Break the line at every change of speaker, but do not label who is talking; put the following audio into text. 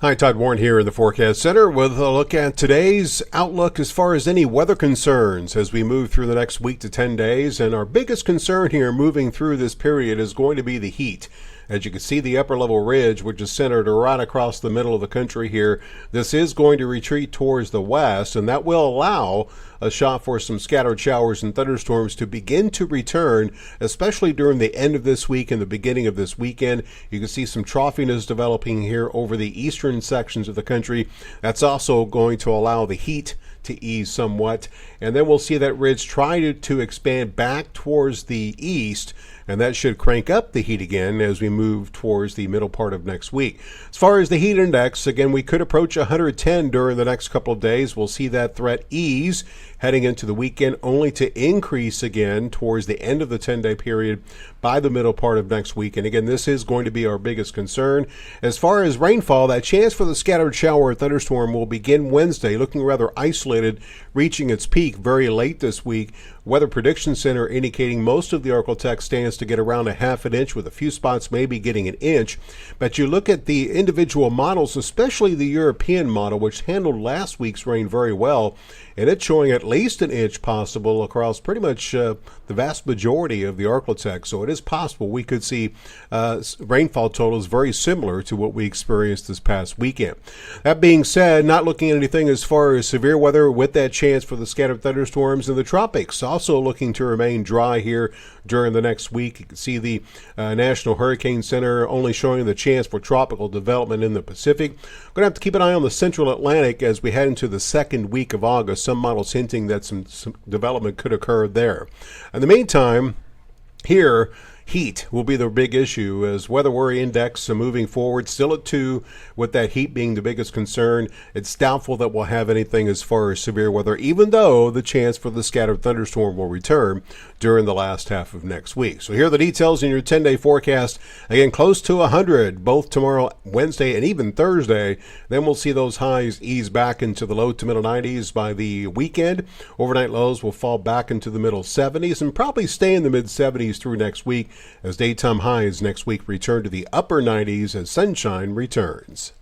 Hi, Todd Warren here in the Forecast Center with a look at today's outlook as far as any weather concerns as we move through the next week to 10 days. And our biggest concern here moving through this period is going to be the heat. As you can see, the upper level ridge, which is centered right across the middle of the country here, this is going to retreat towards the west, and that will allow a shot for some scattered showers and thunderstorms to begin to return, especially during the end of this week and the beginning of this weekend. You can see some troughiness developing here over the eastern sections of the country. That's also going to allow the heat to ease somewhat, and then we'll see that ridge try to expand back towards the east, and that should crank up the heat again as we move towards the middle part of next week. As far as the heat index, again, we could approach 110 during the next couple of days. We'll see that threat ease heading into the weekend, only to increase again towards the end of the 10-day period by the middle part of next week. And again, this is going to be our biggest concern. As far as rainfall, that chance for the scattered shower or thunderstorm will begin Wednesday, looking rather isolated, reaching its peak very late this week. Weather Prediction Center indicating most of the ArkLaTex stands to get around a half an inch, with a few spots maybe getting an inch. But you look at the individual models, especially the European model, which handled last week's rain very well, and it's showing at least an inch possible across pretty much the vast majority of the ArkLaTex. So it is possible we could see rainfall totals very similar to what we experienced this past weekend. That being said, not looking at anything as far as severe weather with that chance for the scattered thunderstorms in the tropics. Also looking to remain dry here during the next week. You can see the National Hurricane Center only showing the chance for tropical development in the Pacific. Going to have to keep an eye on the central Atlantic as we head into the second week of August. Some models hinting that some development could occur there. In the meantime, here, heat will be the big issue as weather worry index moving forward, still at 2, with that heat being the biggest concern. It's doubtful that we'll have anything as far as severe weather, even though the chance for the scattered thunderstorm will return during the last half of next week. So here are the details in your 10-day forecast. Again, close to 100 both tomorrow, Wednesday, and even Thursday. Then we'll see those highs ease back into the low to middle 90s by the weekend. Overnight lows will fall back into the middle 70s and probably stay in the mid 70s through next week, as daytime highs next week return to the upper 90s as sunshine returns.